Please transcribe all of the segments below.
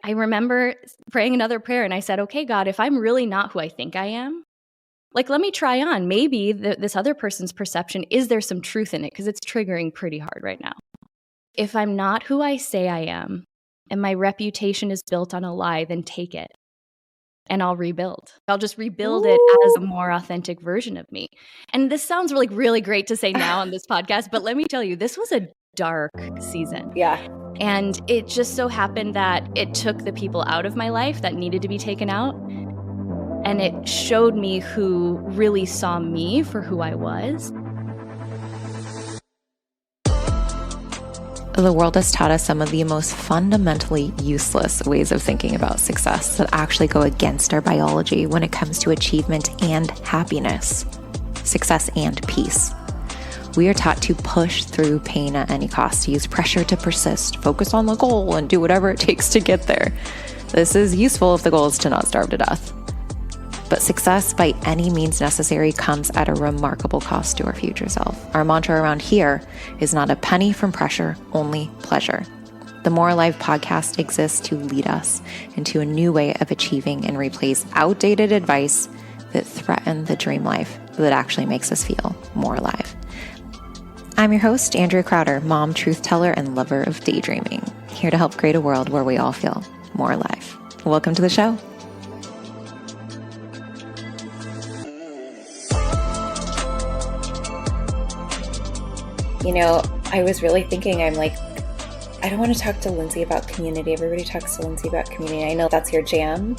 I remember praying another prayer and I said, okay, God, if I'm really not who I think I am, like, let me try on. Maybe this other person's perception, is there some truth in it? Because it's triggering pretty hard right now. If I'm not who I say I am and my reputation is built on a lie, then take it and I'll rebuild. I'll just rebuild it as a more authentic version of me. And this sounds like really great to say now on this podcast, but let me tell you, this was a dark season. Yeah. And it just so happened that it took the people out of my life that needed to be taken out. And it showed me who really saw me for who I was. The world has taught us some of the most fundamentally useless ways of thinking about success that actually go against our biology when it comes to achievement and happiness, success and peace. We are taught to push through pain at any cost, to use pressure to persist, focus on the goal, and do whatever it takes to get there. This is useful if the goal is to not starve to death. But success by any means necessary comes at a remarkable cost to our future self. Our mantra around here is not a penny from pressure, only pleasure. The More Alive podcast exists to lead us into a new way of achieving and replace outdated advice that threaten the dream life that actually makes us feel more alive. I'm your host, Andrea Crowder, mom, truth teller, and lover of daydreaming, here to help create a world where we all feel more alive. Welcome to the show. You know, I was really thinking, I'm like, I don't want to talk to Lindsay about community. Everybody talks to Lindsay about community. I know that's your jam.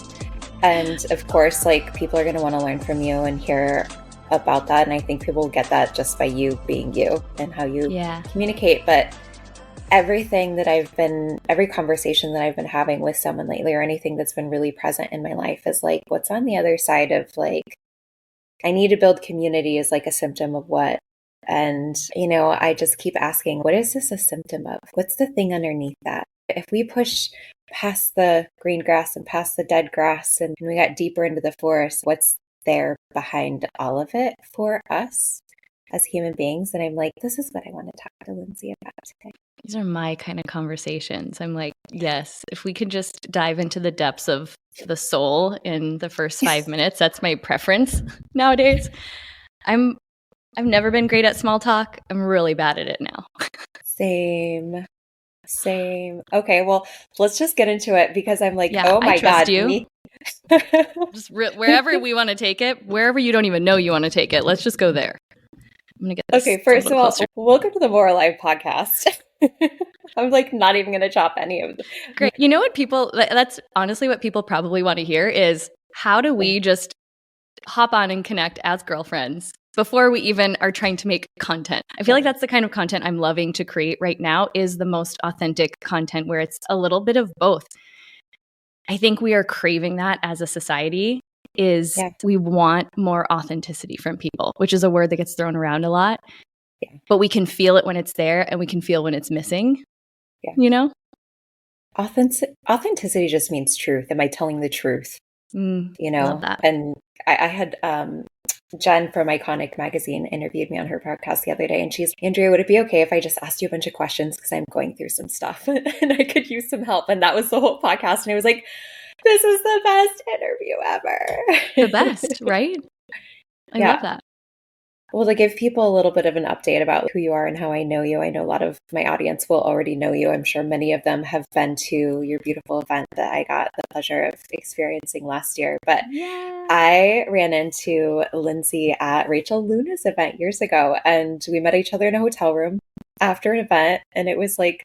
And of course, like, people are going to want to learn from you and hear about that. And I think people will get that just by you being you and how you communicate. But every conversation that I've been having with someone lately, or anything that's been really present in my life, is like, what's on the other side of, like, I need to build community is like a symptom of what? And, you know, I just keep asking, what is this a symptom of? What's the thing underneath that? If we push past the green grass and past the dead grass and we got deeper into the forest, what's there behind all of it for us as human beings? And I'm like, this is what I want to talk to Lindsay about today. These are my kind of conversations. I'm like, yes, if we could just dive into the depths of the soul in the first 5 minutes, that's my preference nowadays. I've never been great at small talk. I'm really bad at it now. Same. Okay, well, let's just get into it because I'm like, oh my I trust God. You. Just wherever we want to take it, wherever you don't even know you want to take it. Let's just go there. I'm going to get this. Okay, first of all, welcome to the More Alive podcast. I'm like not even going to chop any of them. Great. You know what that's honestly what people probably want to hear is, how do we just hop on and connect as girlfriends before we even are trying to make content? I feel like that's the kind of content I'm loving to create right now, is the most authentic content where it's a little bit of both. I think we are craving that as a society. We want more authenticity from people, which is a word that gets thrown around a lot. Yeah. But we can feel it when it's there and we can feel when it's missing. Yeah. You know? Authenticity just means truth. Am I telling the truth? You know? Love that. And I had Jen from Iconic Magazine interviewed me on her podcast the other day, and she's, Andrea, would it be okay if I just asked you a bunch of questions because I'm going through some stuff and I could use some help? And that was the whole podcast. And I was like, this is the best interview ever. The best, right? I love that. Well, to give people a little bit of an update about who you are and how I know you, I know a lot of my audience will already know you. I'm sure many of them have been to your beautiful event that I got the pleasure of experiencing last year. But I ran into Lindsay at Rachel Luna's event years ago, and we met each other in a hotel room after an event. And it was like,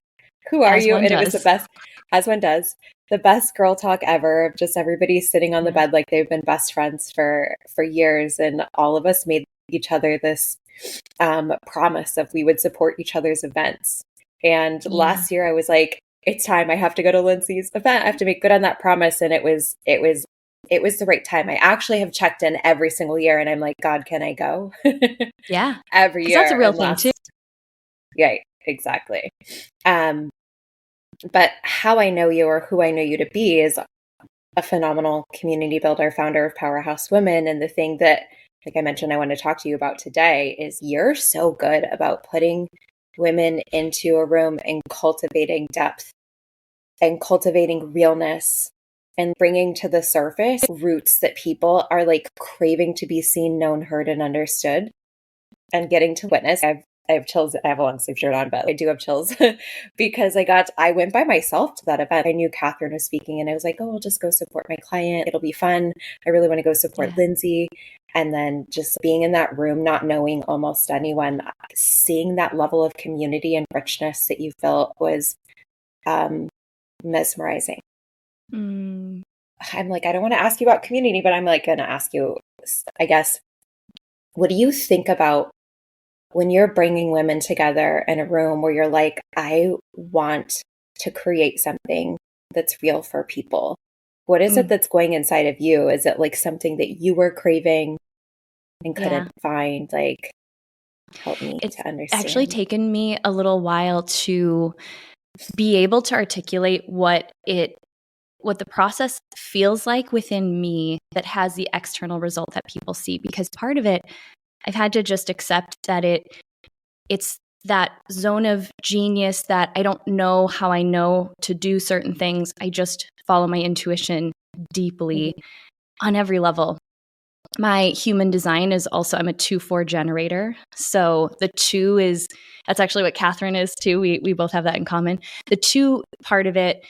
who are you? And it was the best, as one does, the best girl talk ever. Just everybody sitting on the bed like they've been best friends for years. And all of us made each other this promise of we would support each other's events. And last year I was like, it's time. I have to go to Lindsay's event. I have to make good on that promise. And it was the right time. I actually have checked in every single year and I'm like, God, can I go? Yeah. Every year. That's a real thing too. Yeah, exactly. But how I know you, or who I know you to be, is a phenomenal community builder, founder of Powerhouse Women. And the thing that, like I mentioned, I want to talk to you about today is you're so good about putting women into a room and cultivating depth and cultivating realness and bringing to the surface roots that people are like craving to be seen, known, heard, and understood, and getting to witness. I have chills. I have a long sleeve shirt on, but I do have chills because I went by myself to that event. I knew Catherine was speaking and I was like, oh, I'll just go support my client. It'll be fun. I really want to go support Lindsay. And then just being in that room, not knowing almost anyone, seeing that level of community and richness that you felt was mesmerizing. I'm like, I don't want to ask you about community, but I'm like going to ask you, I guess, what do you think about when you're bringing women together in a room where you're like, I want to create something that's real for people? What is it that's going inside of you? Is it like something that you were craving and couldn't find? Like, help me to understand. It's actually taken me a little while to be able to articulate what the process feels like within me that has the external result that people see. Because part of it, I've had to just accept that it's that zone of genius that I don't know how I know to do certain things. I just follow my intuition deeply on every level. My human design is also, I'm a 2-4 generator. So the 2 that's actually what Catherine is too. We both have that in common. The 2 part of it,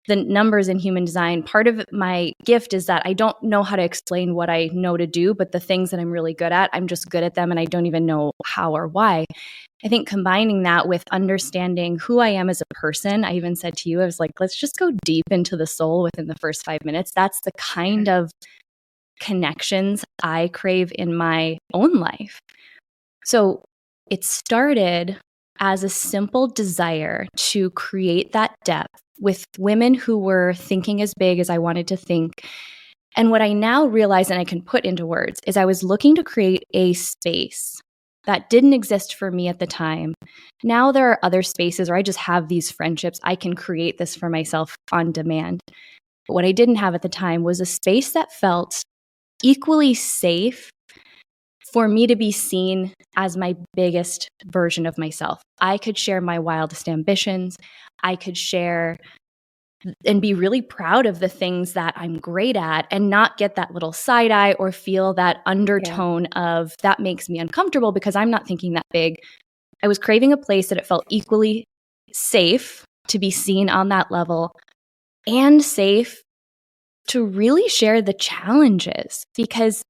the numbers in human design, part of my gift is that I don't know how to explain what I know to do, but the things that I'm really good at, I'm just good at them and I don't even know how or why. I think combining that with understanding who I am as a person, I even said to you, I was like, let's just go deep into the soul within the first 5 minutes. That's the kind of connections I crave in my own life. So it started as a simple desire to create that depth with women who were thinking as big as I wanted to think. And what I now realize, and I can put into words, is I was looking to create a space that didn't exist for me at the time. Now there are other spaces, or I just have these friendships. I can create this for myself on demand. But what I didn't have at the time was a space that felt equally safe for me to be seen as my biggest version of myself. I could share my wildest ambitions. I could share and be really proud of the things that I'm great at and not get that little side eye or feel that undertone of that makes me uncomfortable because I'm not thinking that big. I was craving a place that it felt equally safe to be seen on that level and safe to really share the challenges, because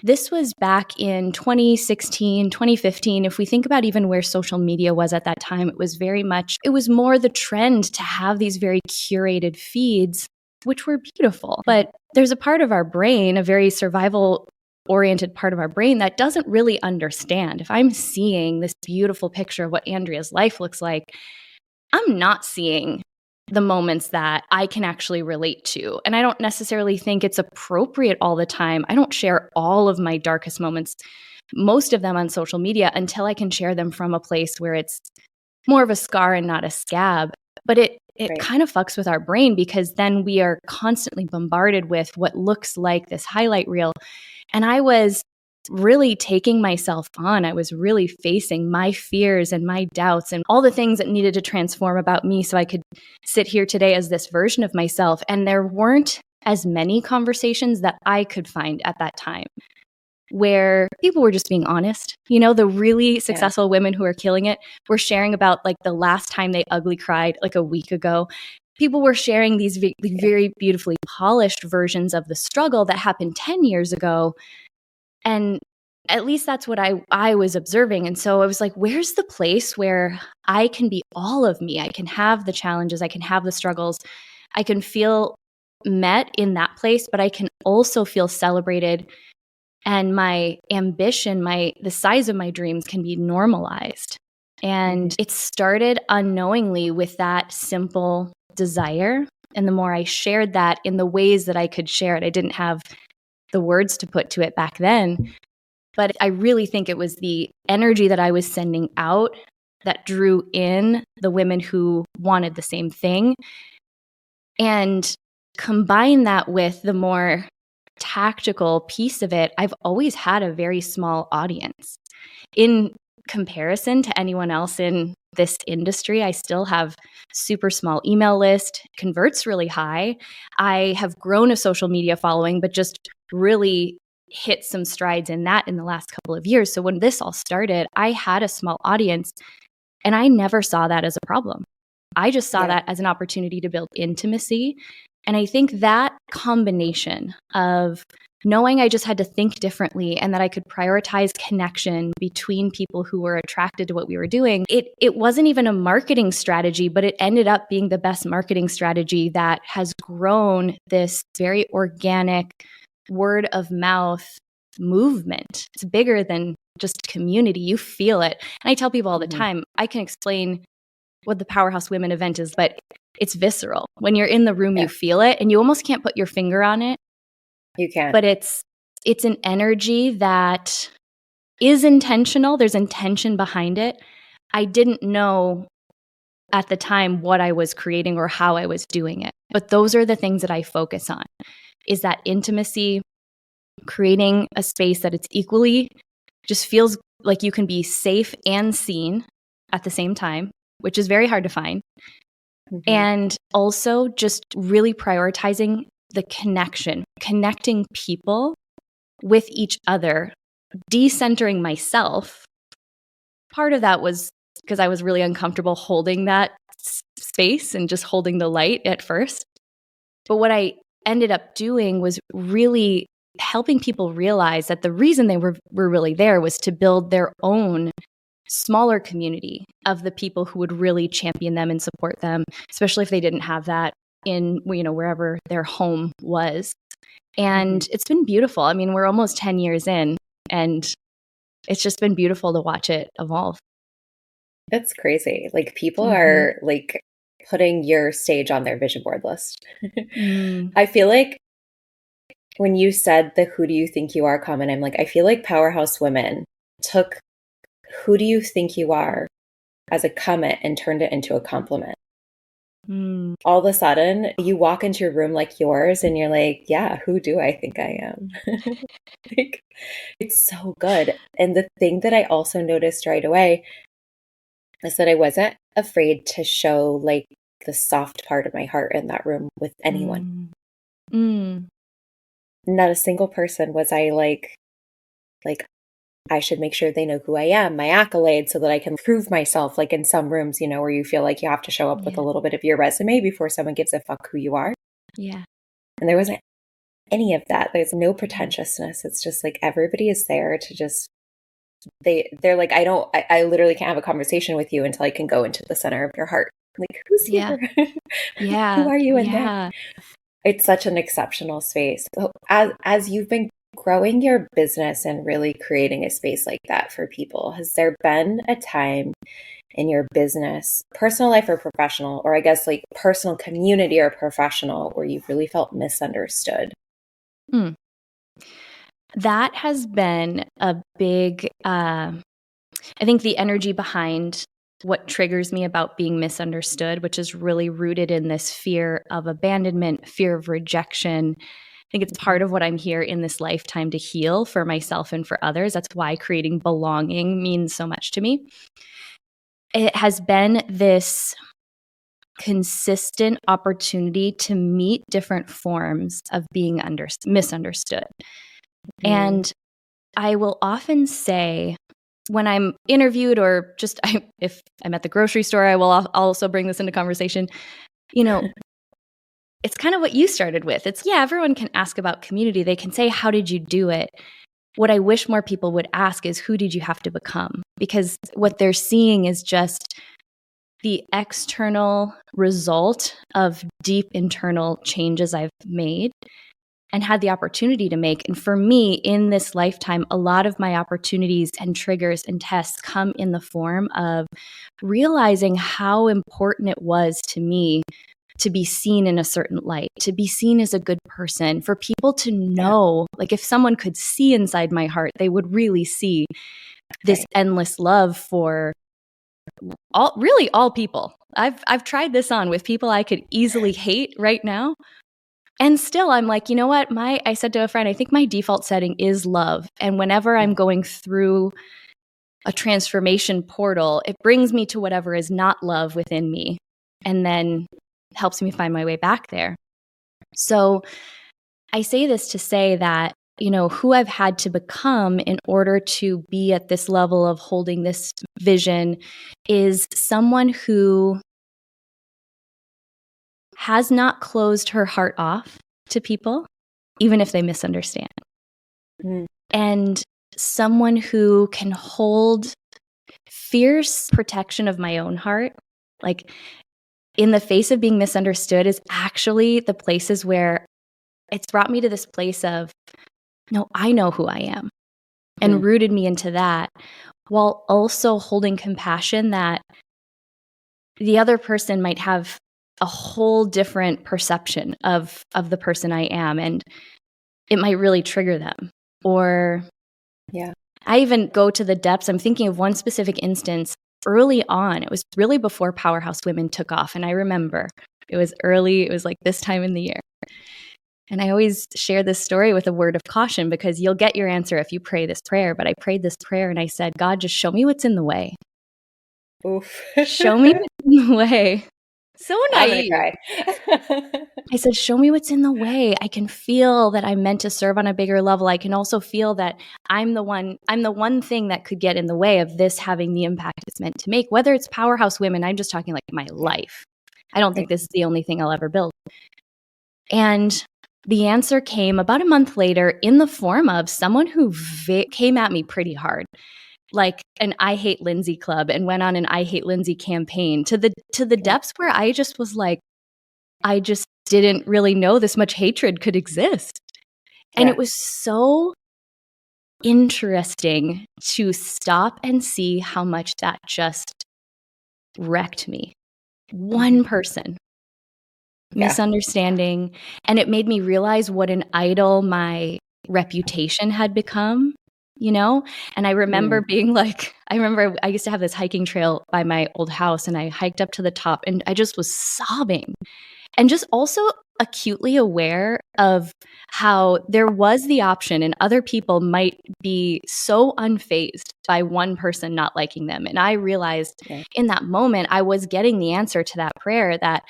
this was back in 2016, 2015. If we think about even where social media was at that time, it was more the trend to have these very curated feeds, which were beautiful. But there's a part of our brain, a very survival-oriented part of our brain that doesn't really understand. If I'm seeing this beautiful picture of what Andrea's life looks like, I'm not seeing the moments that I can actually relate to. And I don't necessarily think it's appropriate all the time. I don't share all of my darkest moments, most of them on social media, until I can share them from a place where it's more of a scar and not a scab. But it kind of fucks with our brain, because then we are constantly bombarded with what looks like this highlight reel. And I was really taking myself on. I was really facing my fears and my doubts and all the things that needed to transform about me so I could sit here today as this version of myself. And there weren't as many conversations that I could find at that time where people were just being honest. You know, the really successful women who are killing it were sharing about like the last time they ugly cried like a week ago. People were sharing these very beautifully polished versions of the struggle that happened 10 years ago. And at least that's what I was observing. And so I was like, where's the place where I can be all of me? I can have the challenges, I can have the struggles, I can feel met in that place, but I can also feel celebrated. And my ambition, the size of my dreams can be normalized. And it started unknowingly with that simple desire. And the more I shared that in the ways that I could share it, I didn't have the words to put to it back then. But I really think it was the energy that I was sending out that drew in the women who wanted the same thing. And combine that with the more tactical piece of it, I've always had a very small audience. In comparison to anyone else in this industry. I still have super small email list, converts really high. I have grown a social media following, but just really hit some strides in that in the last couple of years. So when this all started, I had a small audience and I never saw that as a problem. I just saw that as an opportunity to build intimacy. And I think that combination of knowing I just had to think differently and that I could prioritize connection between people who were attracted to what we were doing, it wasn't even a marketing strategy, but it ended up being the best marketing strategy that has grown this very organic word of mouth movement. It's bigger than just community. You feel it. And I tell people all the time, I can explain what the Powerhouse Women event is, but it's visceral. When you're in the room, you feel it and you almost can't put your finger on it. You can't. But it's an energy that is intentional. There's intention behind it. I didn't know at the time what I was creating or how I was doing it. But those are the things that I focus on, is that intimacy, creating a space that it's equally just feels like you can be safe and seen at the same time, which is very hard to find. And also just really prioritizing the connection, connecting people with each other, decentering myself. Part of that was because I was really uncomfortable holding that space and just holding the light at first. But what I ended up doing was really helping people realize that the reason they were really there was to build their own smaller community of the people who would really champion them and support them, especially if they didn't have that in, wherever their home was. And it's been beautiful. I mean, we're almost 10 years in, and it's just been beautiful to watch it evolve. That's crazy. Like, people are like putting your stage on their vision board list. I feel like when you said the "who do you think you are" comment, I'm like, I feel like Powerhouse Women took "who do you think you are" as a comment and turned it into a compliment. All of a sudden, you walk into your room like yours and you're like, yeah, who do I think I am? Like, it's so good. And the thing that I also noticed right away is that I wasn't afraid to show like the soft part of my heart in that room with anyone. Not a single person was I like, I should make sure they know who I am, my accolades, so that I can prove myself. Like in some rooms, where you feel like you have to show up with a little bit of your resume before someone gives a fuck who you are. Yeah. And there wasn't any of that. There's no pretentiousness. It's just like everybody is there to just, they're like, I literally can't have a conversation with you until I can go into the center of your heart. Like, who's here? Yeah. Who are you in there? It's such an exceptional space. So as you've been growing your business and really creating a space like that for people, has there been a time in your business, personal life or professional, or I guess like personal community or professional, where you've really felt misunderstood? That has been a big, I think the energy behind what triggers me about being misunderstood, which is really rooted in this fear of abandonment, fear of rejection. I think it's part of what I'm here in this lifetime to heal for myself and for others. That's why creating belonging means so much to me. It has been this consistent opportunity to meet different forms of being misunderstood. And I will often say, when I'm interviewed or just if I'm at the grocery store, I'll also bring this into conversation. It's kind of what you started with. It's, everyone can ask about community. They can say, how did you do it? What I wish more people would ask is, who did you have to become? Because what they're seeing is just the external result of deep internal changes I've made and had the opportunity to make. And for me, in this lifetime, a lot of my opportunities and triggers and tests come in the form of realizing how important it was to me to be seen in a certain light, to be seen as a good person, for people to know, like if someone could see inside my heart, they would really see this endless love for all people. I've tried this on with people I could easily hate right now. And still, I'm like, you know what? I said to a friend, I think my default setting is love. And whenever I'm going through a transformation portal. It brings me to whatever is not love within me and then helps me find my way back there. So I say this to say that, who I've had to become in order to be at this level of holding this vision is someone who has not closed her heart off to people, even if they misunderstand. Mm. And someone who can hold fierce protection of my own heart, like in the face of being misunderstood, is actually the places where it's brought me to this place of, no, I know who I am, and rooted me into that, while also holding compassion that the other person might have a whole different perception of the person I am, and it might really trigger them. Or I even go to the depths. I'm thinking of one specific instance early on. It was really before Powerhouse Women took off. And I remember it was early. It was like this time in the year. And I always share this story with a word of caution, because you'll get your answer if you pray this prayer. But I prayed this prayer and I said, God, just show me what's in the way. Oof. Show me what's in the way. So naive. I'm gonna cry. I said, show me what's in the way. I can feel that I'm meant to serve on a bigger level. I can also feel that I'm the one thing that could get in the way of this having the impact it's meant to make. Whether it's Powerhouse Women, I'm just talking like my life. I don't think this is the only thing I'll ever build. And the answer came about a month later in the form of someone who came at me pretty hard, like an I Hate Lindsay club, and went on an I Hate Lindsay campaign to the depths where I just was like, I just didn't really know this much hatred could exist. And it was so interesting to stop and see how much that just wrecked me. One person misunderstanding. And it made me realize what an idol my reputation had become, And I remember being like, I used to have this hiking trail by my old house, and I hiked up to the top and I just was sobbing. And just also acutely aware of how there was the option and other people might be so unfazed by one person not liking them. And I realized in that moment, I was getting the answer to that prayer that,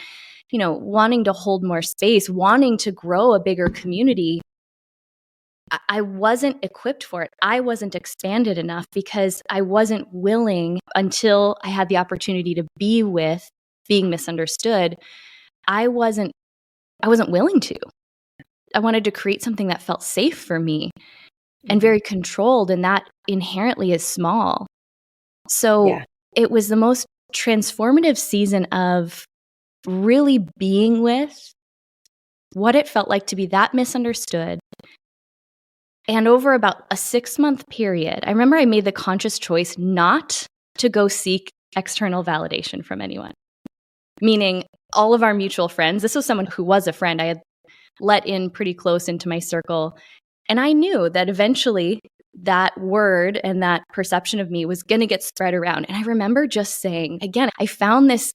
wanting to hold more space, wanting to grow a bigger community, I wasn't equipped for it. I wasn't expanded enough because I wasn't willing, until I had the opportunity to be with being misunderstood. I wasn't willing to. I wanted to create something that felt safe for me and very controlled, and that inherently is small. So it was the most transformative season of really being with what it felt like to be that misunderstood. And over about a 6-month period, I remember I made the conscious choice not to go seek external validation from anyone. Meaning all of our mutual friends, this was someone who was a friend I had let in pretty close into my circle. And I knew that eventually that word and that perception of me was going to get spread around. And I remember just saying, again, I found this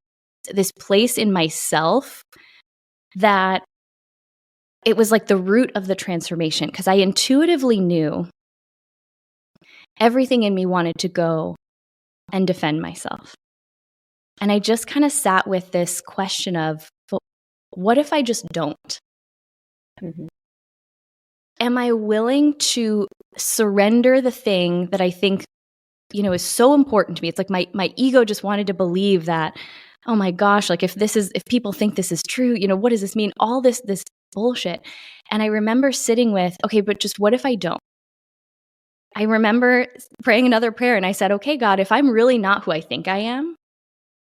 place in myself that it was like the root of the transformation, because I intuitively knew everything in me wanted to go and defend myself. And I just kind of sat with this question of, what if I just don't? Mm-hmm. Am I willing to surrender the thing that I think, is so important to me? It's like my ego just wanted to believe that, oh my gosh, like if people think this is true, what does this mean? All this bullshit. And I remember sitting with, okay, but just what if I don't? I remember praying another prayer and I said, okay, God, if I'm really not who I think I am,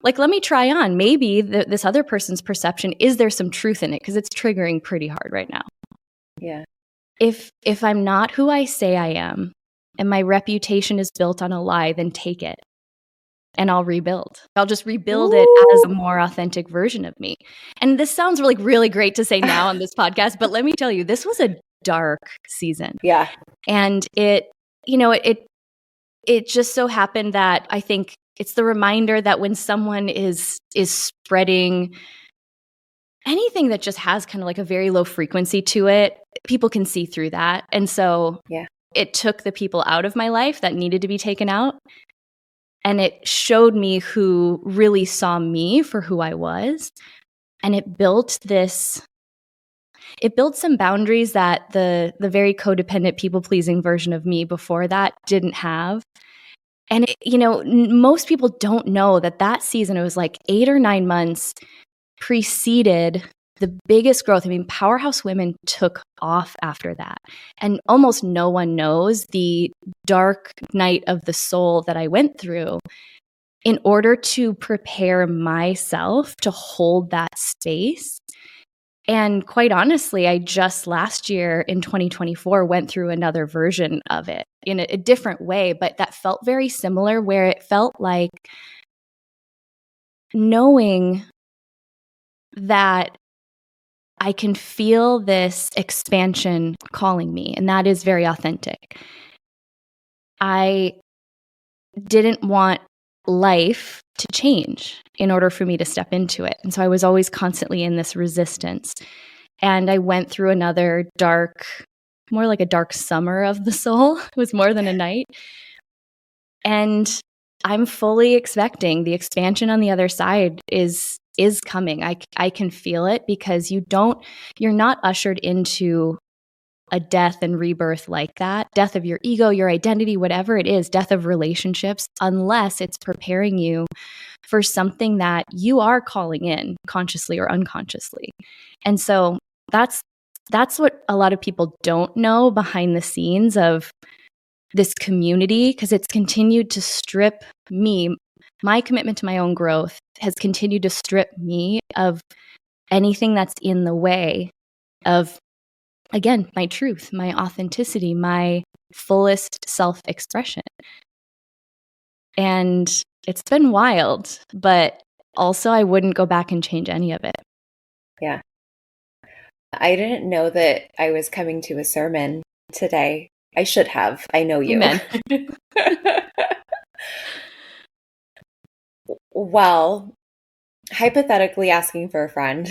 like, let me try on. Maybe this other person's perception, is there some truth in it? Because it's triggering pretty hard right now. Yeah. If I'm not who I say I am, and my reputation is built on a lie, then take it. And I'll rebuild. I'll just rebuild it as a more authentic version of me. And this sounds really great to say now on this podcast, but let me tell you, this was a dark season. Yeah. And it just so happened that I think it's the reminder that when someone is spreading anything that just has kind of like a very low frequency to it, people can see through that. And so it took the people out of my life that needed to be taken out. And it showed me who really saw me for who I was. And it built some boundaries that the very codependent, people-pleasing version of me before that didn't have. And, most people don't know that season, it was like 8 or 9 months, preceded the biggest growth. I mean, Powerhouse Women took off after that. And almost no one knows the dark night of the soul that I went through in order to prepare myself to hold that space. And quite honestly, I just last year in 2024 went through another version of it in a different way, but that felt very similar, where it felt like knowing that I can feel this expansion calling me, and that is very authentic. I didn't want life to change in order for me to step into it. And so I was always constantly in this resistance. And I went through another more like a dark summer of the soul. It was more than a night. And I'm fully expecting the expansion on the other side is coming. I can feel it, because you're not ushered into a death and rebirth like that, death of your ego, your identity, whatever it is, death of relationships, unless it's preparing you for something that you are calling in consciously or unconsciously. And so that's what a lot of people don't know behind the scenes of this community, because it's continued to strip me. My commitment to my own growth has continued to strip me of anything that's in the way of, again, my truth, my authenticity, my fullest self-expression. And it's been wild, but also I wouldn't go back and change any of it. Yeah. I didn't know that I was coming to a sermon today. I should have. I know you. Amen. Well, hypothetically asking for a friend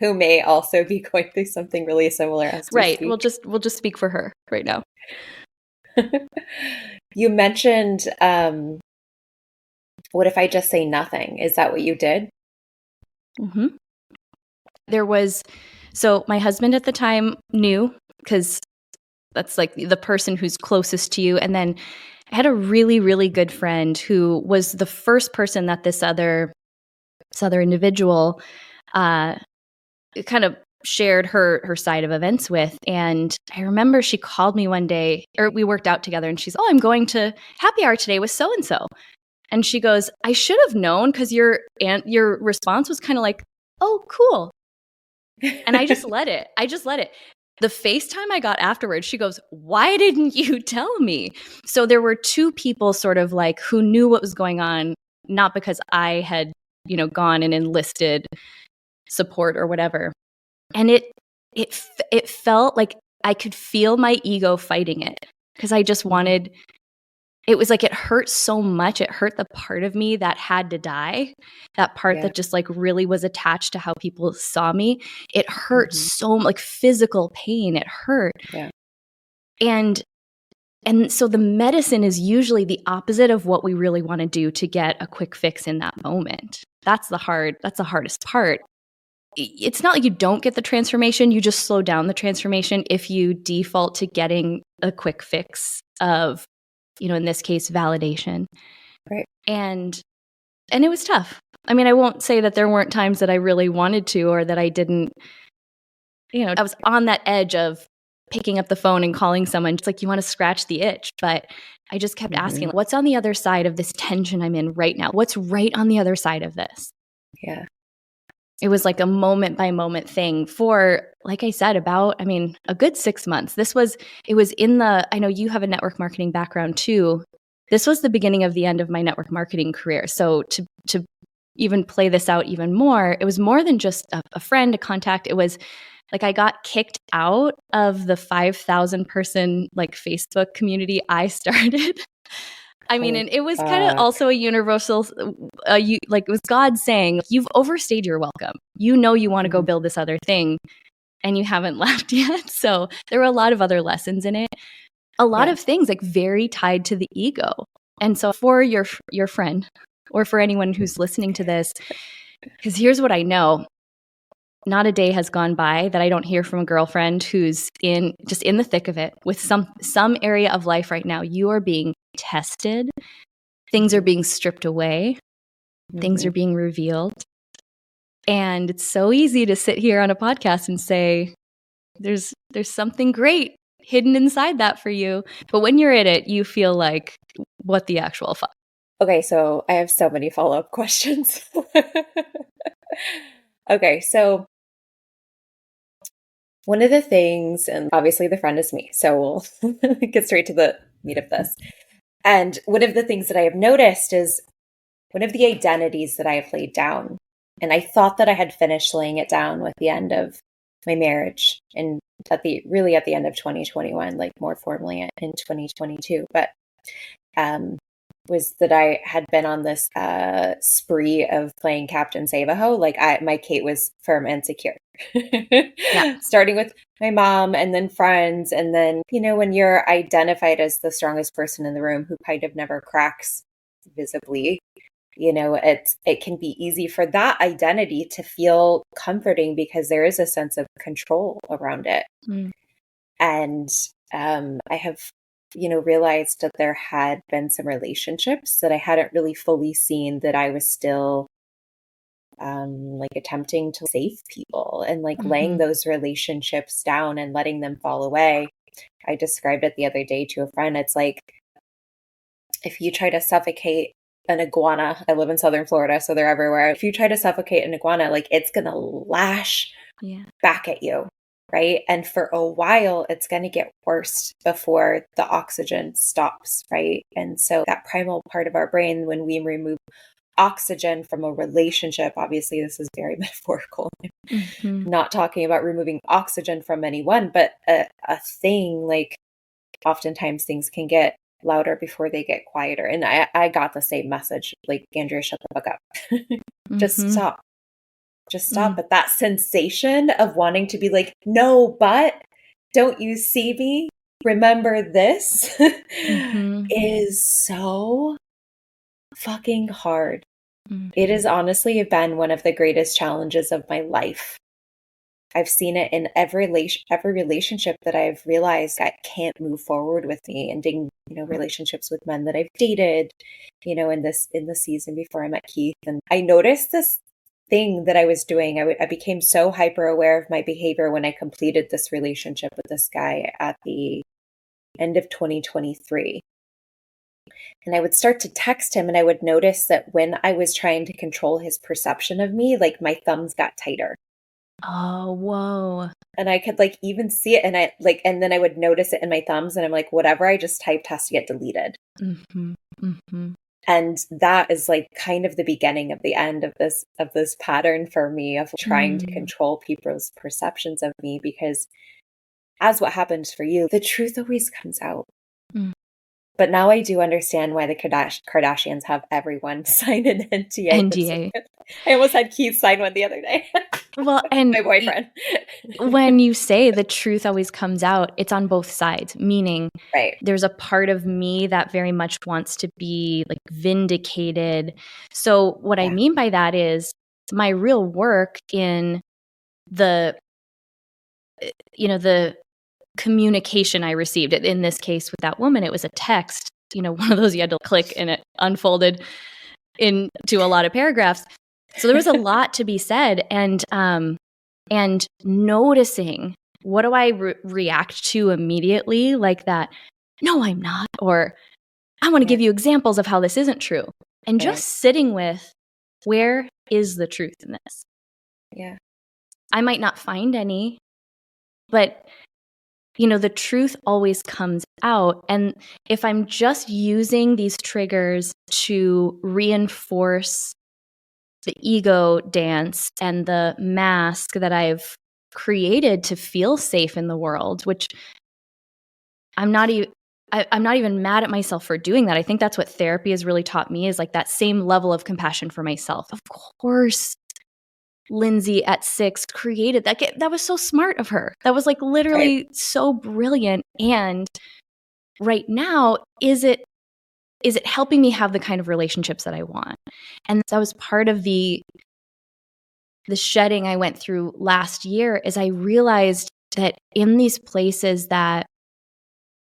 who may also be going through something really similar as we right. speak. We'll just speak for her right now. You mentioned, what if I just say nothing? Is that what you did? Mm-hmm. So my husband at the time knew, because that's like the person who's closest to you. And then I had a really, really good friend who was the first person that this other individual kind of shared her side of events with. And I remember she called me one day, or we worked out together, and she's, "Oh, I'm going to happy hour today with so-and-so." And she goes, "I should have known, because your response was kind of like, 'Oh, cool.'" And I just let it. The FaceTime I got afterwards, she goes, "Why didn't you tell me?" So there were two people sort of like who knew what was going on, not because I had, gone and enlisted support or whatever. And it felt like I could feel my ego fighting it, because I just wanted, it was like it hurt so much. It hurt the part of me that had to die, that part that just like really was attached to how people saw me. It hurt so like physical pain. It hurt. Yeah. And so the medicine is usually the opposite of what we really want to do to get a quick fix in that moment. That's the hardest part. It's not like you don't get the transformation. You just slow down the transformation if you default to getting a quick fix of, in this case, validation. Right. And it was tough. I mean, I won't say that there weren't times that I really wanted to, or that I didn't, I was on that edge of picking up the phone and calling someone. It's like, you want to scratch the itch. But I just kept asking, what's on the other side of this tension I'm in right now? What's right on the other side of this? Yeah. It was like a moment by moment thing for, like I said, a good 6 months. I know you have a network marketing background too. This was the beginning of the end of my network marketing career. So to even play this out even more, it was more than just a friend, a contact. It was like I got kicked out of the 5,000 person like Facebook community I started. And it was kind of also a universal, it was God saying, "You've overstayed your welcome. You want to go build this other thing, and you haven't left yet." So there were a lot of other lessons in it. A lot of things like very tied to the ego. And so for your friend, or for anyone who's listening to this, because here's what I know. Not a day has gone by that I don't hear from a girlfriend who's just in the thick of it with some area of life right now. You are being tested. Things are being stripped away. Things are being revealed. And it's so easy to sit here on a podcast and say, there's something great hidden inside that for you. But when you're in it, you feel like, what the actual fuck? Okay, so I have so many follow-up questions. Okay, so one of the things, and obviously the friend is me, so we'll get straight to the meat of this. And one of the things that I have noticed is one of the identities that I have laid down. And I thought that I had finished laying it down with the end of my marriage and at the end of 2021, like more formally in 2022. But was that I had been on this spree of playing Captain Save-A-Ho. Like my Kate was firm and secure. Yeah. Starting with my mom and then friends. And then, when you're identified as the strongest person in the room who kind of never cracks visibly, it can be easy for that identity to feel comforting because there is a sense of control around it. And I have realized that there had been some relationships that I hadn't really fully seen, that I was still like attempting to save people and like laying those relationships down and letting them fall away. I described it the other day to a friend. It's like if you try to suffocate an iguana, I live in Southern Florida, so they're everywhere. If you try to suffocate an iguana, like it's going to lash back at you. Right. And for a while, it's going to get worse before the oxygen stops. Right. And so that primal part of our brain, when we remove oxygen from a relationship, obviously this is very metaphorical. Not talking about removing oxygen from anyone, but a thing, like oftentimes things can get louder before they get quieter. And I got the same message, like, Andrea, shut the fuck up. Just stop. Just stop. But that sensation of wanting to be like, no, but don't you see me? Remember this is so fucking hard. It has honestly been one of the greatest challenges of my life. I've seen it in every relationship that I've realized that can't move forward with me, ending, relationships with men that I've dated, in the season before I met Keith. And I noticed this thing that I was doing. I became so hyper aware of my behavior when I completed this relationship with this guy at the end of 2023. And I would start to text him and I would notice that when I was trying to control his perception of me, like my thumbs got tighter. Oh, whoa. And I could like even see it. And then I would notice it in my thumbs and I'm like, whatever I just typed has to get deleted. And that is like kind of the beginning of the end of this pattern for me of trying to control people's perceptions of me, because as what happens for you, the truth always comes out. But now I do understand why the Kardashians have everyone sign an NDA. I almost had Keith sign one the other day. Well, and my boyfriend. When you say the truth always comes out, it's on both sides, meaning there's a part of me that very much wants to be like vindicated. So what I mean by that is my real work in the communication I received. In this case with that woman, it was a text, one of those you had to click and it unfolded into a lot of paragraphs. So there was a lot to be said, and noticing, what do I react to immediately, like that, no, I'm not, or I want to give you examples of how this isn't true. And just sitting with, where is the truth in this? Yeah. I might not find any, but the truth always comes out. And if I'm just using these triggers to reinforce the ego dance and the mask that I've created to feel safe in the world, which I'm not even mad at myself for doing that. I think that's what therapy has really taught me, is like that same level of compassion for myself. Of course, Lindsay at 6 created that. That was so smart of her. That was like literally so brilliant. And right now, is it is it helping me have the kind of relationships that I want? And that was part of the shedding I went through last year, is I realized that in these places that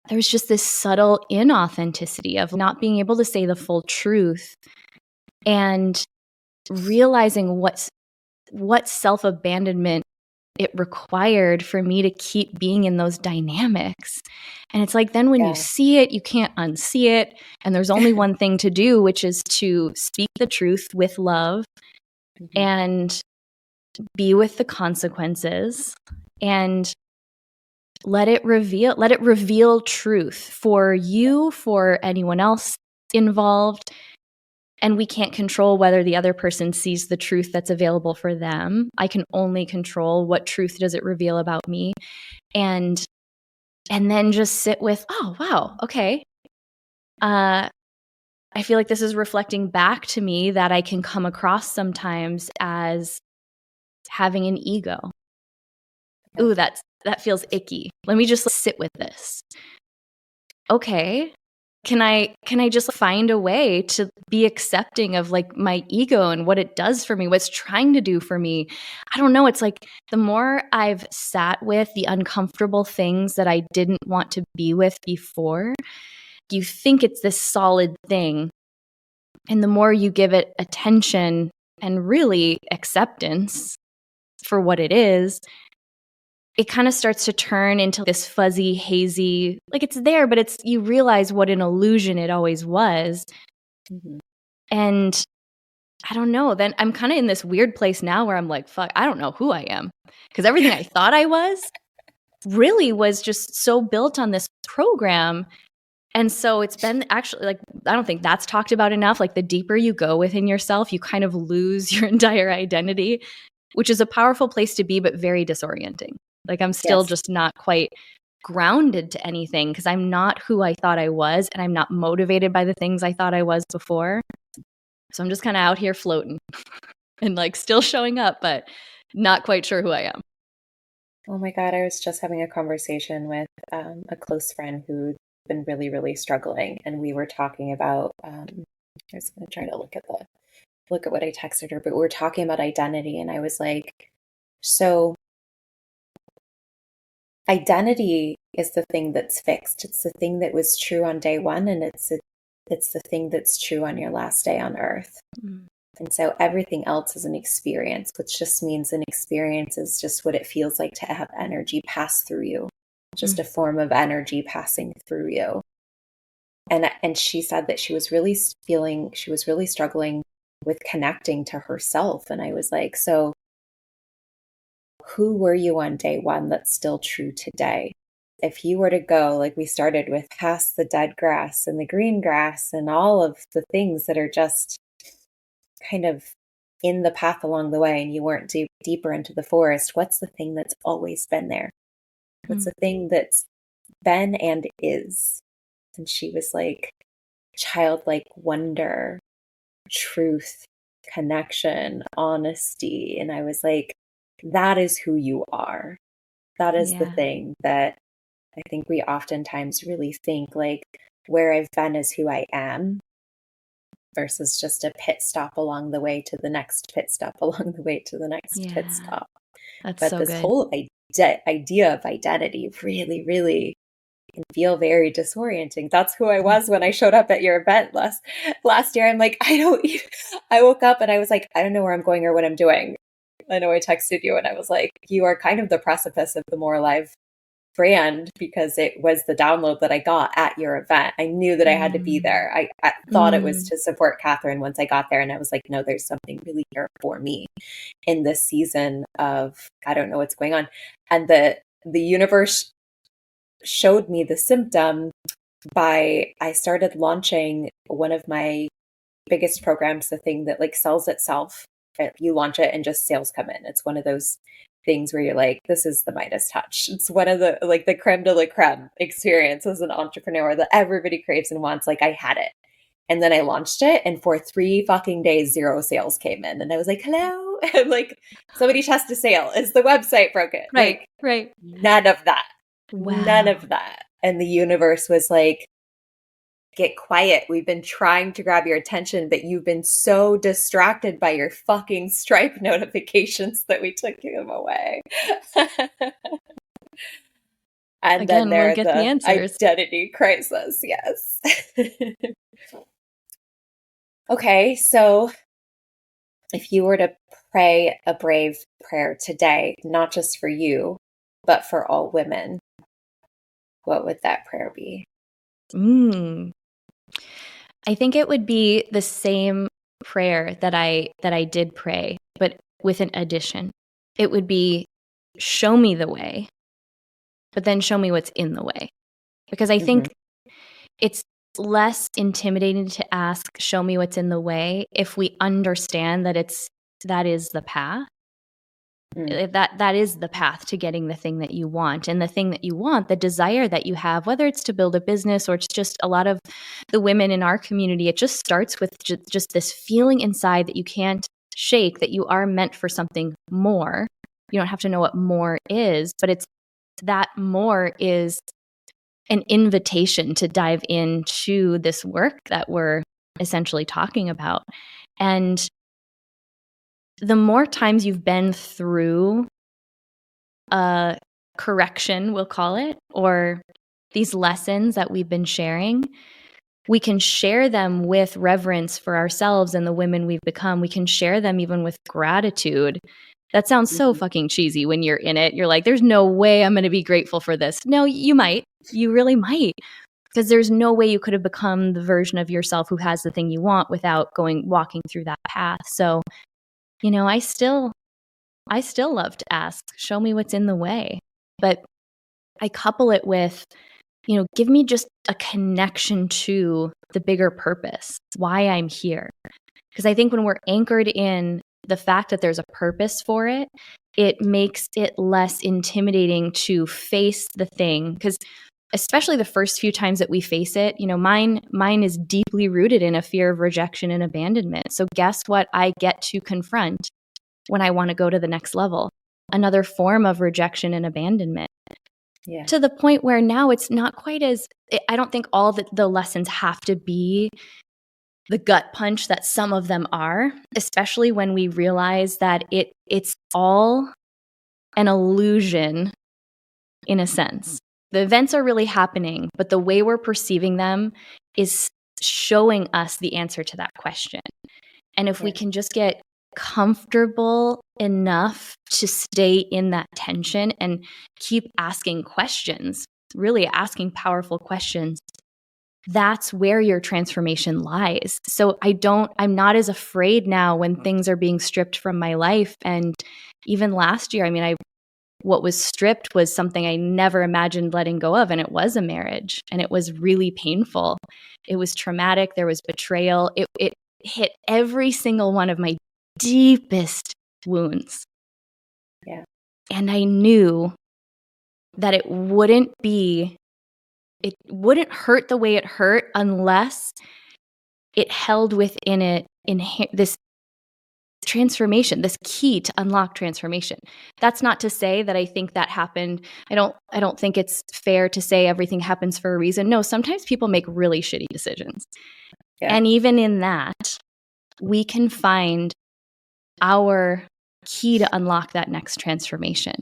there's just this subtle inauthenticity of not being able to say the full truth, and realizing what self-abandonment it required for me to keep being in those dynamics. And it's like, then when you see it, you can't unsee it. And there's only one thing to do, which is to speak the truth with love and be with the consequences, and let it reveal truth for you, for anyone else involved. And we can't control whether the other person sees the truth that's available for them. I can only control what truth does it reveal about me. And then just sit with, oh, wow, okay. I feel like this is reflecting back to me that I can come across sometimes as having an ego. Ooh, that feels icky. Let me just sit with this. Okay. Can I just find a way to be accepting of like my ego and what it does for me, what's trying to do for me? I don't know. It's like the more I've sat with the uncomfortable things that I didn't want to be with before, you think it's this solid thing. And the more you give it attention and really acceptance for what it is, it kind of starts to turn into this fuzzy, hazy, like it's there, but you realize what an illusion it always was. And I don't know, then I'm kind of in this weird place now where I'm like, fuck, I don't know who I am. Because everything I thought I was really was just so built on this program. And so it's been actually like, I don't think that's talked about enough. Like the deeper you go within yourself, you kind of lose your entire identity, which is a powerful place to be, but very disorienting. Like I'm still just not quite grounded to anything because I'm not who I thought I was, and I'm not motivated by the things I thought I was before. So I'm just kind of out here floating and like still showing up, but not quite sure who I am. Oh my God, I was just having a conversation with a close friend who'd been really, really struggling. And we were talking about, I was going to try to look at what I texted her, but we were talking about identity. And I was like, so identity is the thing that's fixed. It's the thing that was true on day one, and it's the thing that's true on your last day on earth. And so everything else is an experience, which just means an experience is just what it feels like to have energy pass through you, just a form of energy passing through you. And she said that she was really struggling with connecting to herself. And I was like, so who were you on day one that's still true today? If you were to go, like we started with, past the dead grass and the green grass and all of the things that are just kind of in the path along the way, and you weren't deeper into the forest, what's the thing that's always been there? What's the thing that's been and is? And she was like, childlike wonder, truth, connection, honesty. And I was like, that is who you are. That is the thing that I think we oftentimes really think like where I've been is who I am, versus just a pit stop along the way to the next pit stop along the way to the next pit stop. But so this good. Whole idea of identity really, really can feel very disorienting. That's who I was when I showed up at your event last year. I'm like, I woke up and I was like, I don't know where I'm going or what I'm doing. I know I texted you and I was like, you are kind of the precipice of the More Alive brand, because it was the download that I got at your event. I knew that I had to be there. I thought it was to support Catherine once I got there. And I was like, no, there's something really here for me in this season of, I don't know what's going on. And the universe showed me the symptom I started launching one of my biggest programs, the thing that like sells itself. You launch it and just sales come in. It's one of those things where you're like, this is the Midas touch. It's one of the like the creme de la creme experience as an entrepreneur that everybody craves and wants. Like I had it. And then I launched it, and for 3 fucking days, 0 sales came in. And I was like, hello. And like, somebody test a sale. Is the website broken? Right. Like, right. None of that. Wow. None of that. And the universe was like, get quiet. We've been trying to grab your attention, but you've been so distracted by your fucking Stripe notifications that we took them away. And Again, then we'll there's get the the answers. identity crisis. Yes. Okay, so if you were to pray a brave prayer today, not just for you, but for all women, what would that prayer be? I think it would be the same prayer that I did pray, but with an addition. It would be, show me the way, but then show me what's in the way. Because I think it's less intimidating to ask, show me what's in the way, if we understand that that is the path. That is the path to getting the thing that you want. And the thing that you want, the desire that you have, whether it's to build a business or it's just a lot of the women in our community, it just starts with just this feeling inside that you can't shake, that you are meant for something more. You don't have to know what more is, but it's that more is an invitation to dive into this work that we're essentially talking about. And the more times you've been through a correction, we'll call it, or these lessons that we've been sharing, we can share them with reverence for ourselves and the women we've become. We can share them even with gratitude. That sounds so fucking cheesy when you're in it. You're like, there's no way I'm going to be grateful for this. No, you might. You really might. Because there's no way you could have become the version of yourself who has the thing you want without walking through that path. So, I still love to ask, show me what's in the way. But I couple it with, give me just a connection to the bigger purpose, why I'm here. Because I think when we're anchored in the fact that there's a purpose for it, it makes it less intimidating to face the thing. Because especially the first few times that we face it, mine is deeply rooted in a fear of rejection and abandonment. So guess what I get to confront when I want to go to the next level? Another form of rejection and abandonment. Yeah. To the point where now it's not quite as, I don't think all the lessons have to be the gut punch that some of them are, especially when we realize that it's all an illusion in a sense. The events are really happening, but the way we're perceiving them is showing us the answer to that question. And if we can just get comfortable enough to stay in that tension and keep asking questions, really asking powerful questions, that's where your transformation lies. So I'm not as afraid now when things are being stripped from my life. And even last year, what was stripped was something I never imagined letting go of. And it was a marriage, and it was really painful. It was traumatic. There was betrayal. It hit every single one of my deepest wounds. Yeah. And I knew that it wouldn't hurt the way it hurt unless it held within it this transformation, this key to unlock transformation. That's not to say that I think that happened. I don't think it's fair to say everything happens for a reason. No, sometimes people make really shitty decisions. Yeah. And even in that, we can find our key to unlock that next transformation.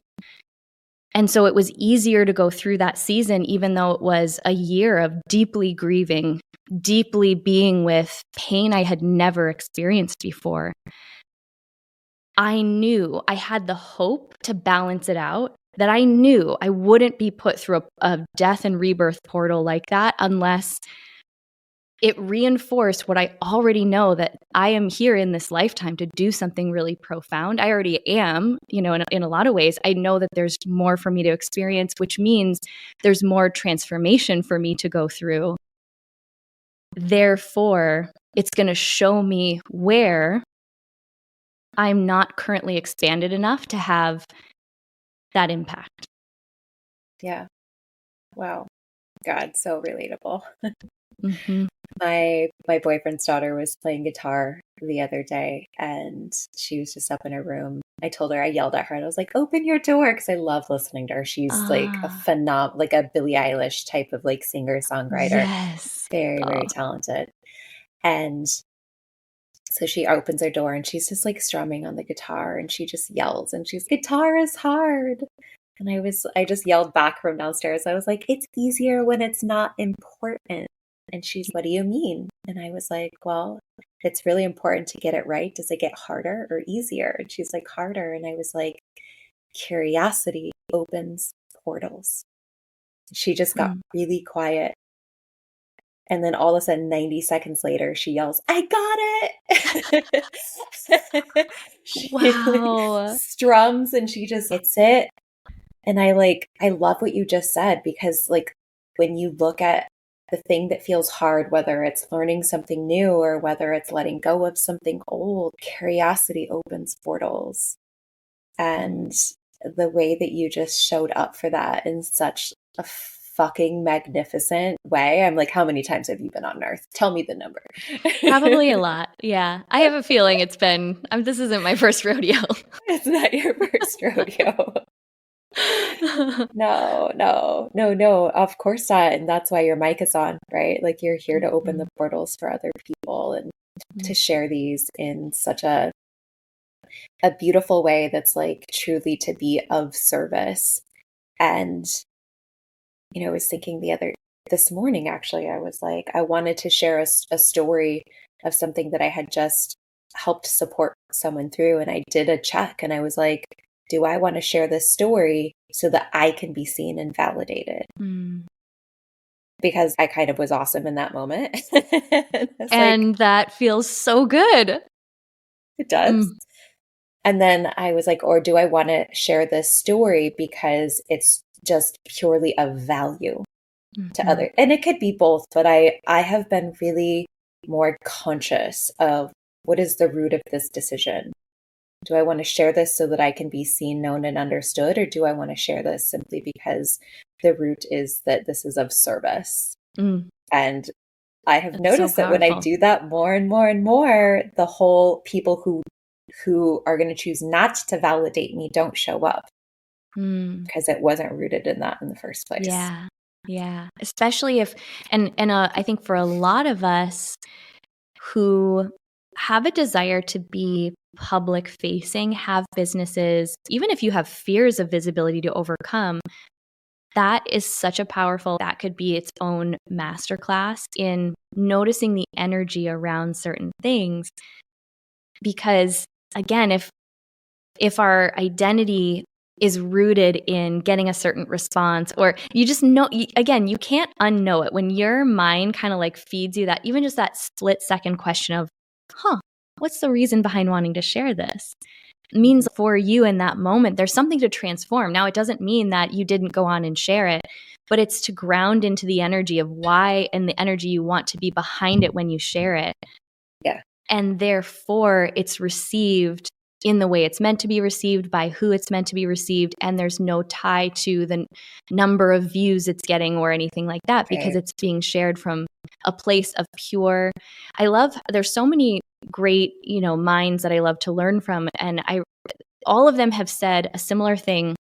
And so it was easier to go through that season, even though it was a year of deeply grieving, deeply being with pain I had never experienced before. I knew I had the hope to balance it out, that I knew I wouldn't be put through a death and rebirth portal like that unless it reinforced what I already know, that I am here in this lifetime to do something really profound. I already am, in a lot of ways. I know that there's more for me to experience, which means there's more transformation for me to go through. Therefore, it's going to show me where I'm not currently expanded enough to have that impact. Yeah. Wow. God, so relatable. Mm-hmm. My boyfriend's daughter was playing guitar the other day, and she was just up in her room I told her, I yelled at her and I was like, open your door. Cause I love listening to her. She's like like a Billie Eilish type of like singer songwriter. Yes. Very, very talented. And so she opens her door and she's just like strumming on the guitar and she just yells and she's, guitar is hard. And I just yelled back from downstairs. I was like, it's easier when it's not important. And she's, what do you mean? And I was like, well, it's really important to get it right. Does it get harder or easier? And she's like, harder. And I was like, curiosity opens portals. She just got really quiet. And then all of a sudden, 90 seconds later, she yells, I got it. She like strums and she just hits it. And I love what you just said, because like when you look at the thing that feels hard, whether it's learning something new or whether it's letting go of something old, curiosity opens portals. And the way that you just showed up for that in such a fucking magnificent way. I'm like, how many times have you been on Earth? Tell me the number. Probably a lot. Yeah. I have a feeling it's been, this isn't my first rodeo. It's not your first rodeo. No, of course not. And that's why your mic is on, right? Like you're here to open the portals for other people and to share these in such a beautiful way that's like truly to be of service. And I was thinking this morning, actually, I was like, I wanted to share a story of something that I had just helped support someone through. And I did a check and I was like, do I want to share this story so that I can be seen and validated? Because I kind of was awesome in that moment. And that feels so good. It does. And then I was like, or do I want to share this story because it's just purely of value to others? And it could be both, but I have been really more conscious of what is the root of this decision. Do I want to share this so that I can be seen, known, and understood? Or do I want to share this simply because the root is that this is of service? And I have noticed that when I do that more and more and more, the whole people who are going to choose not to validate me don't show up because it wasn't rooted in that in the first place. Yeah. Especially if, and I think for a lot of us who have a desire to be public facing, have businesses, even if you have fears of visibility to overcome, that is such a powerful, that could be its own masterclass in noticing the energy around certain things. Because again, if our identity is rooted in getting a certain response, or you just know, again, you can't unknow it. When your mind kind of like feeds you that, even just that split second question of, what's the reason behind wanting to share this? It means for you in that moment, there's something to transform. Now, it doesn't mean that you didn't go on and share it, but it's to ground into the energy of why and the energy you want to be behind it when you share it. Yeah. And therefore, it's received in the way it's meant to be received by who it's meant to be received. And there's no tie to the number of views it's getting or anything like that, because it's being shared from a place of pure. There's so many great, minds that I love to learn from. And all of them have said a similar thing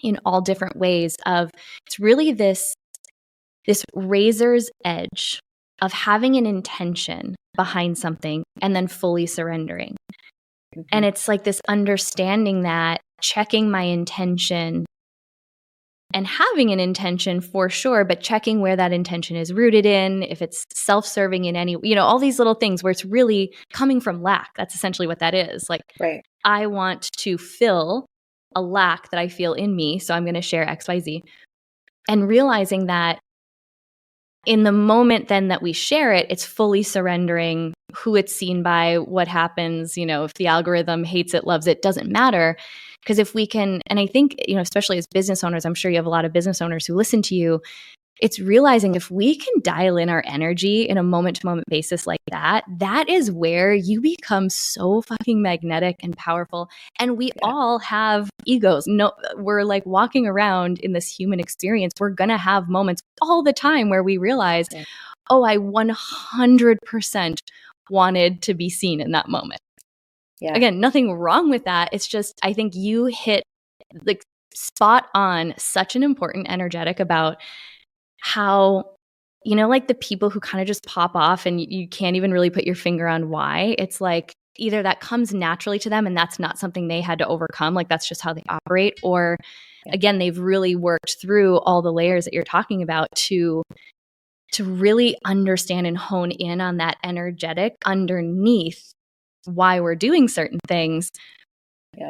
in all different ways of, it's really this razor's edge of having an intention behind something and then fully surrendering. And it's like this understanding that checking my intention and having an intention for sure, but checking where that intention is rooted in, if it's self-serving in any, all these little things where it's really coming from lack. That's essentially what that is. Like, I want to fill a lack that I feel in me, so I'm going to share XYZ. And realizing that in the moment then that we share it, it's fully surrendering who it's seen by, what happens, if the algorithm hates it, loves it, doesn't matter. Because if we can, and I think, especially as business owners, I'm sure you have a lot of business owners who listen to you, it's realizing if we can dial in our energy in a moment-to-moment basis like that, that is where you become so fucking magnetic and powerful. And we all have egos. No, we're like walking around in this human experience. We're going to have moments all the time where we realize, I 100% wanted to be seen in that moment. Again, nothing wrong with that. It's just, I think you hit like spot on such an important energetic about how, like the people who kind of just pop off and you can't even really put your finger on why. It's like either that comes naturally to them and that's not something they had to overcome, like that's just how they operate, or again, they've really worked through all the layers that you're talking about to really understand and hone in on that energetic underneath why we're doing certain things.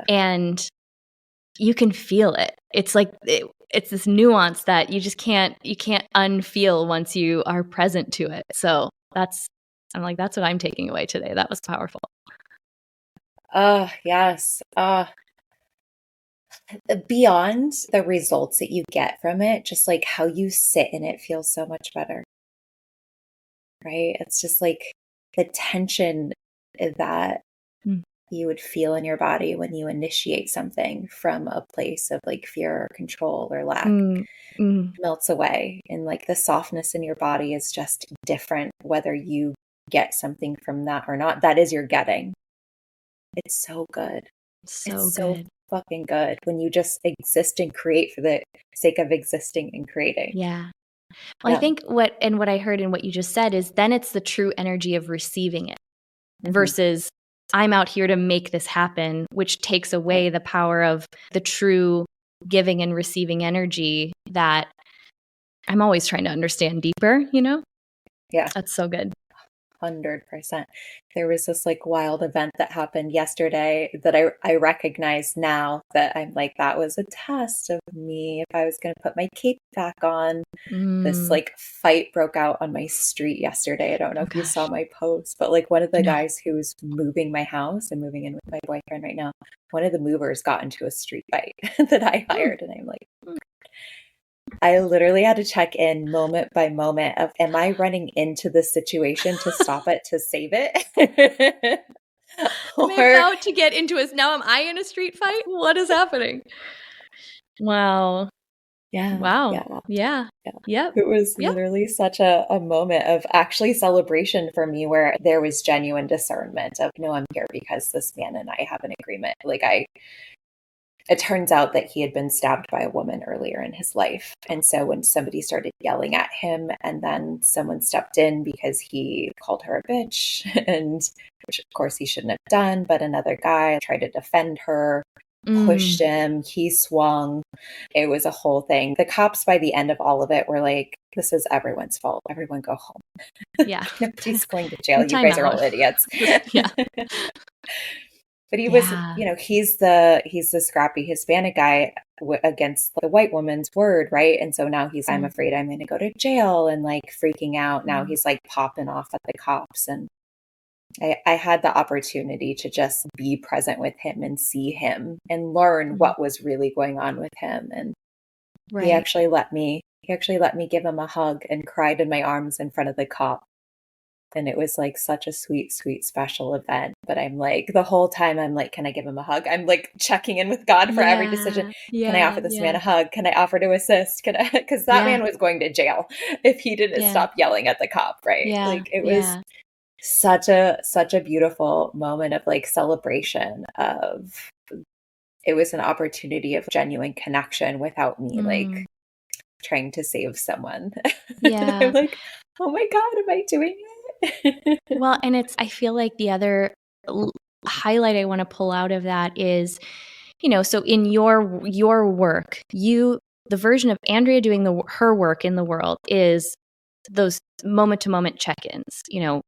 And you can feel it. It's like it's this nuance that you just can't unfeel once you are present to it. So that's what I'm taking away today. That was powerful. Yes. Beyond the results that you get from it, just like how you sit in it feels so much better. Right? It's just like the tension that you would feel in your body when you initiate something from a place of like fear or control or lack melts away. And like the softness in your body is just different, whether you get something from that or not. That is your getting. It's so good. It's so fucking good when you just exist and create for the sake of existing and creating. Yeah. Well, I think what I heard in what you just said is then it's the true energy of receiving it versus I'm out here to make this happen, which takes away the power of the true giving and receiving energy that I'm always trying to understand deeper, Yeah. That's so good. 100%. There was this like wild event that happened yesterday that I recognize now that I'm like, that was a test of me if I was going to put my cape back on. This like fight broke out on my street yesterday. I don't know if you saw my post, but like one of the guys who's moving my house and moving in with my boyfriend right now, one of the movers got into a street fight that I hired. And I'm like, I literally had to check in moment by moment of, am I running into the situation to stop it, to save it? I'm about to get into it. Now am I in a street fight? What is happening? Wow. Yeah. Wow. Yeah. Yep. It was literally such a moment of actually celebration for me where there was genuine discernment of, no, I'm here because this man and I have an agreement. Like it turns out that he had been stabbed by a woman earlier in his life. And so when somebody started yelling at him and then someone stepped in because he called her a bitch, and which of course he shouldn't have done, but another guy tried to defend her, pushed him, he swung. It was a whole thing. The cops by the end of all of it were like, this is everyone's fault. Everyone go home. Yeah. Nobody's going to jail. You guys are all idiots. Yeah. But he was, he's the scrappy Hispanic guy against the white woman's word, right? And so now I'm afraid I'm going to go to jail and like freaking out. Now he's like popping off at the cops. And I had the opportunity to just be present with him and see him and learn what was really going on with him. And he actually let me give him a hug and cried in my arms in front of the cop. And it was like such a sweet, sweet, special event. But I'm like, the whole time I'm like, can I give him a hug? I'm like checking in with God for every decision. Can I offer this man a hug? Can I offer to assist? Because that man was going to jail if he didn't stop yelling at the cop, right? Like it was such a beautiful moment of like celebration of, it was an opportunity of genuine connection without me like trying to save someone. Yeah. I'm like, oh my God, am I doing it? Well, and I feel like the other highlight I want to pull out of that is, so in your work, the version of Andrea doing her work in the world is those moment to moment check-ins, can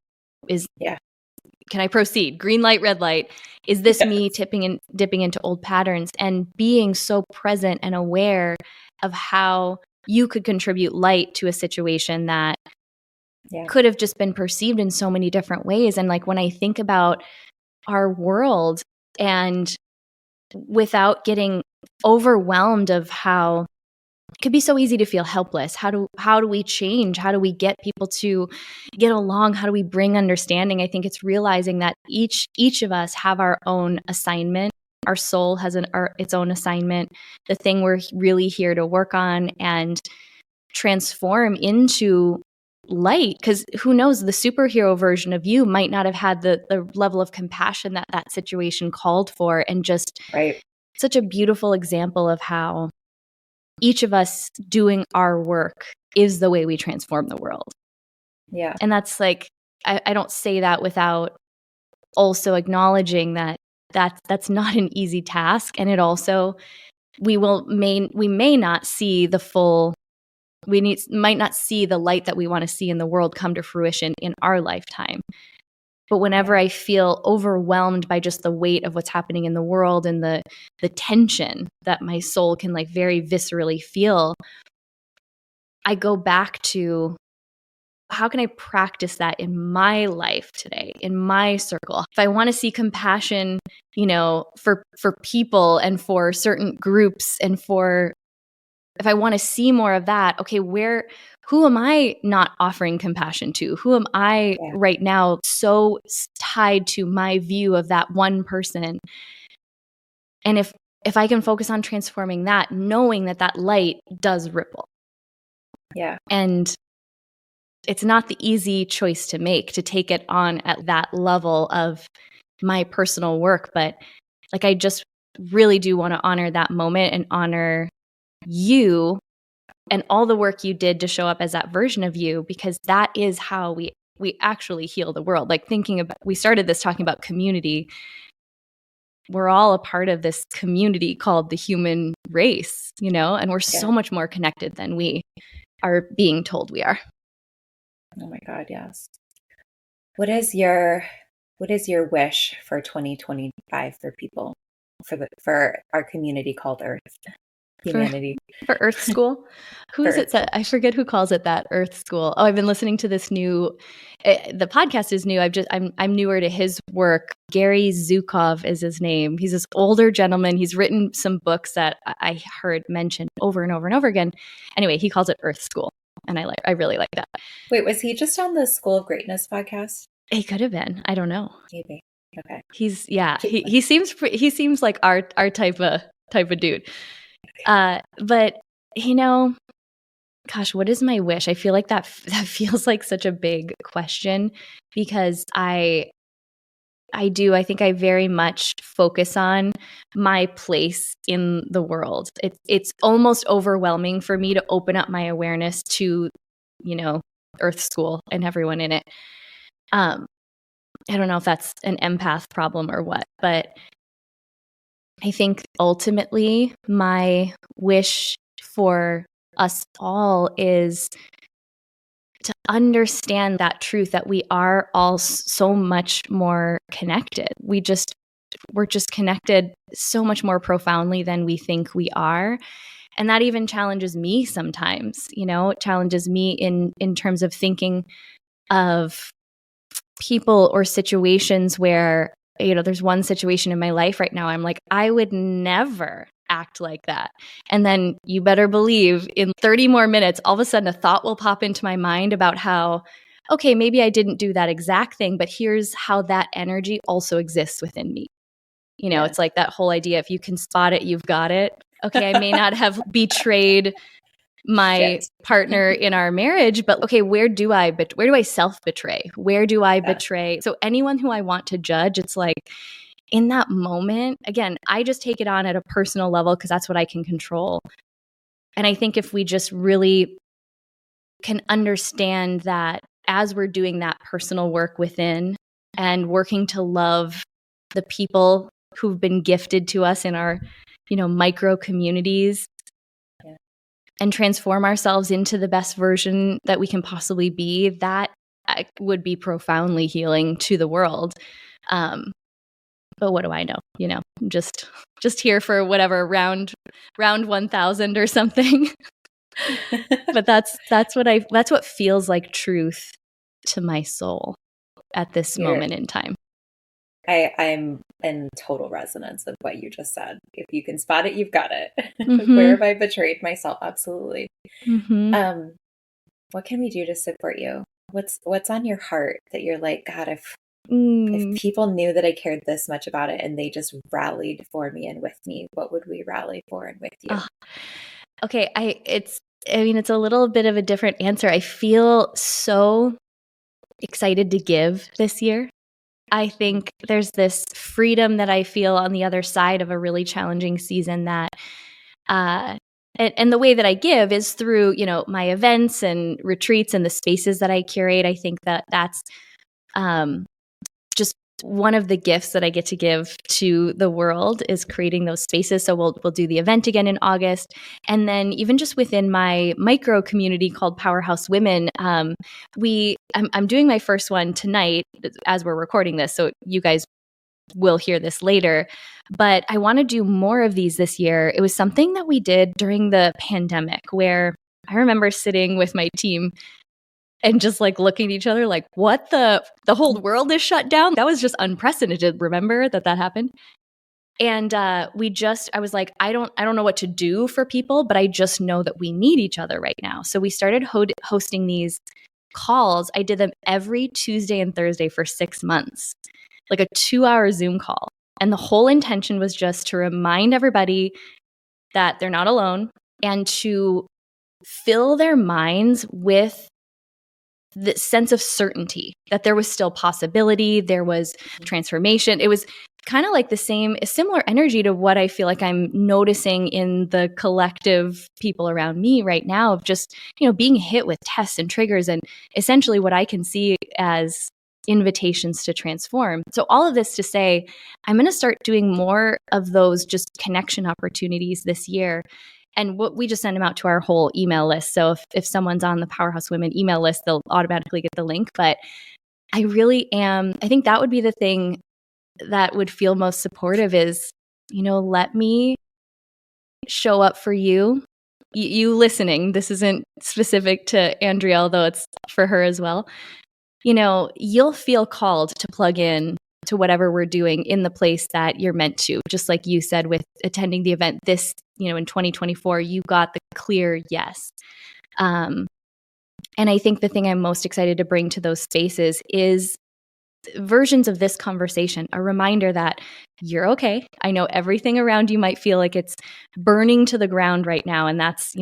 I proceed? Green light, red light. Is this me dipping into old patterns and being so present and aware of how you could contribute light to a situation that could have just been perceived in so many different ways. And like when I think about our world and without getting overwhelmed of how it could be so easy to feel helpless. How do we change? How do we get people to get along? How do we bring understanding? I think it's realizing that each of us have our own assignment. Our soul has its own assignment, the thing we're really here to work on and transform into light, because who knows, the superhero version of you might not have had the level of compassion that that situation called for. And just Right. such a beautiful example of how each of us doing our work is the way we transform the world. Yeah. And that's like, I don't say that without also acknowledging that that's not an easy task. And it also, we may not see the full, might not see the light that we want to see in the world come to fruition in our lifetime. But whenever I feel overwhelmed by just the weight of what's happening in the world and the tension that my soul can like very viscerally feel, I go back to, how can I practice that in my life today, in my circle? If I want to see compassion, for people and for certain groups, and if I want to see more of that, okay, who am I not offering compassion to? Who am I right now so tied to my view of that one person? And if I can focus on transforming that, knowing that light does ripple. Yeah. And it's not the easy choice to make, to take it on at that level of my personal work. But like, I just really do want to honor that moment and honor you and all the work you did to show up as that version of you, because that is how we actually heal the world. Like, we started this talking about community. We're all a part of this community called the human race, and we're so much more connected than we are being told we are. Oh my God, yes. What is your wish for 2025 for people, for our community called Earth? Humanity. For Earth School? Who is it that, I forget who calls it that, Earth School. Oh, I've been listening to this new, the podcast is new. I'm newer to his work. Gary Zukov is his name. He's this older gentleman. He's written some books that I heard mentioned over and over and over again. Anyway, he calls it Earth School. And I really like that. Wait, was he just on the School of Greatness podcast? He could have been. I don't know. Maybe. Okay. He seems like our type of dude. But gosh, what is my wish? I feel like that feels like such a big question, because I think I very much focus on my place in the world. It's almost overwhelming for me to open up my awareness to, Earth School and everyone in it. I don't know if that's an empath problem or what, but I think ultimately my wish for us all is to understand that truth, that we are all so much more connected. We're just connected so much more profoundly than we think we are. And that even challenges me sometimes, it challenges me in terms of thinking of people or situations where, there's one situation in my life right now, I'm like, I would never act like that. And then you better believe in 30 more minutes, all of a sudden a thought will pop into my mind about how, okay, maybe I didn't do that exact thing, but here's how that energy also exists within me. It's like that whole idea, if you can spot it, you've got it. Okay, I may not have betrayed my partner in our marriage, but okay, where do I self-betray? Where do I betray? So anyone who I want to judge, it's like, in that moment, again, I just take it on at a personal level because that's what I can control. And I think if we just really can understand that as we're doing that personal work within and working to love the people who've been gifted to us in our, micro communities, and transform ourselves into the best version that we can possibly be, that would be profoundly healing to the world. But what do I know? Just here for whatever round 1000 or something. But that's what feels like truth to my soul at this moment in time. I'm in total resonance of what you just said. If you can spot it, you've got it. Mm-hmm. Where have I betrayed myself? Absolutely. Mm-hmm. What can we do to support you? What's on your heart that you're like, God, if people knew that I cared this much about it and they just rallied for me and with me, what would we rally for and with you? Okay, it's I mean, it's a little bit of a different answer. I feel so excited to give this year. I think there's this freedom that I feel on the other side of a really challenging season that, and the way that I give is through, my events and retreats and the spaces that I curate. I think that that's just one of the gifts that I get to give to the world is creating those spaces. So we'll do the event again in August. And then even just within my micro community called Powerhouse Women, I'm doing my first one tonight as we're recording this. So you guys will hear this later. But I want to do more of these this year. It was something that we did during the pandemic where I remember sitting with my team and just like looking at each other like, what the whole world is shut down? That was just unprecedented. Remember that happened? And I was like, I don't know what to do for people, but I just know that we need each other right now. So we started hosting these calls. I did them every Tuesday and Thursday for 6 months, like a 2-hour Zoom call. And the whole intention was just to remind everybody that they're not alone and to fill their minds with the sense of certainty that there was still possibility, there was transformation. It was kind of like a similar energy to what I feel like I'm noticing in the collective people around me right now of just, being hit with tests and triggers and essentially what I can see as invitations to transform. So all of this to say, I'm going to start doing more of those just connection opportunities this year. And we just send them out to our whole email list. So if someone's on the Powerhouse Women email list, they'll automatically get the link. But I think that would be the thing that would feel most supportive is, let me show up for you. You listening. This isn't specific to Andrea, although it's for her as well. You'll feel called to plug in to whatever we're doing in the place that you're meant to. Just like you said with attending the event this, in 2024, you got the clear yes. And I think the thing I'm most excited to bring to those spaces is versions of this conversation, a reminder that you're okay. I know everything around you might feel like it's burning to the ground right now. And that's,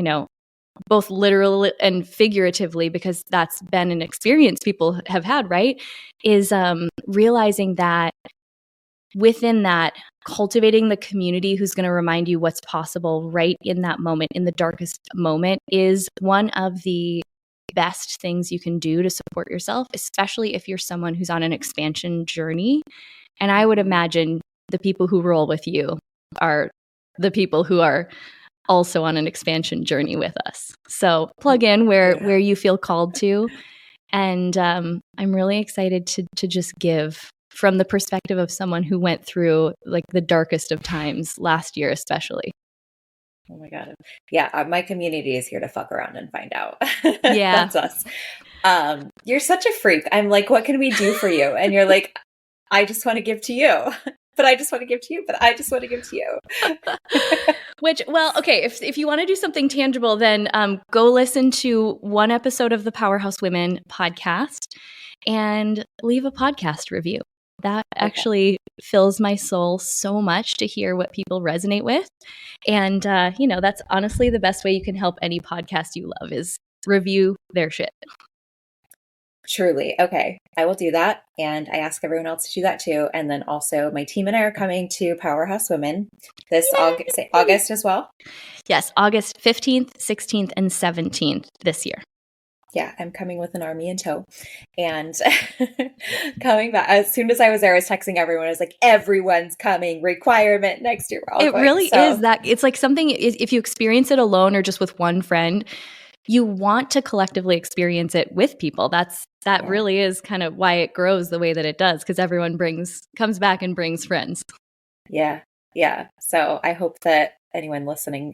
both literally and figuratively, because that's been an experience people have had, right? Is realizing that within that, cultivating the community who's going to remind you what's possible right in that moment, in the darkest moment, is one of the best things you can do to support yourself, especially if you're someone who's on an expansion journey. And I would imagine the people who roll with you are the people who are also on an expansion journey with us. So plug in where you feel called to. And I'm really excited to just give from the perspective of someone who went through like the darkest of times last year, especially. Oh my God. Yeah. My community is here to fuck around and find out. Yeah. That's us. You're such a freak. I'm like, what can we do for you? And you're like, I just want to give to you. But I just want to give to you, but I just want to give to you. Which, well, okay, if you want to do something tangible, then go listen to one episode of the Powerhouse Women podcast and leave a podcast review. That actually fills my soul so much to hear what people resonate with. And, that's honestly the best way you can help any podcast you love is review their shit. Truly. Okay. I will do that. And I ask everyone else to do that too. And then also my team and I are coming to Powerhouse Women this August as well. Yes. August 15th, 16th, and 17th this year. Yeah. I'm coming with an army in tow and coming back. As soon as I was there, I was texting everyone. I was like, everyone's coming, requirement next year. It really is that. It's like something, if you experience it alone or just with one friend, you want to collectively experience it with people. That really is kind of why it grows the way that it does, because everyone comes back and brings friends. Yeah. Yeah. So I hope that anyone listening,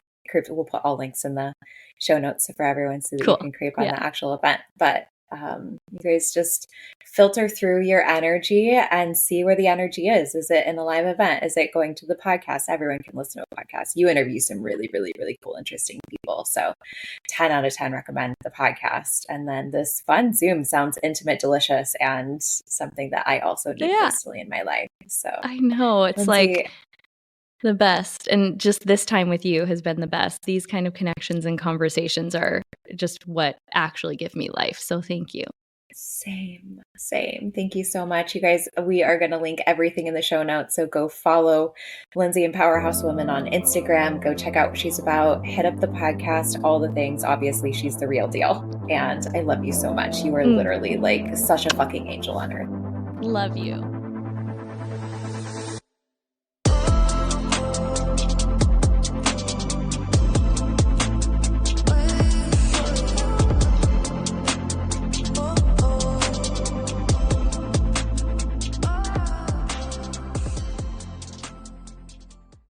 we'll put all links in the show notes for everyone so that you can creep on the actual event. But you guys just filter through your energy and see where the energy is. Is it in a live event? Is it going to the podcast? Everyone can listen to a podcast. You interview some really, really, really cool, interesting people. So 10 out of 10 recommend the podcast. And then this fun Zoom sounds intimate, delicious, and something that I also need personally in my life. So I know it's Lindsay, The best. And just this time with you has been the best. These kind of connections and conversations are just what actually give me life. So thank you. Same. Thank you so much. You guys, we are going to link everything in the show notes. So go follow Lindsay and Powerhouse Women on Instagram. Go check out what she's about. Hit up the podcast, all the things. Obviously, she's the real deal. And I love you so much. You are literally like such a fucking angel on earth. Love you.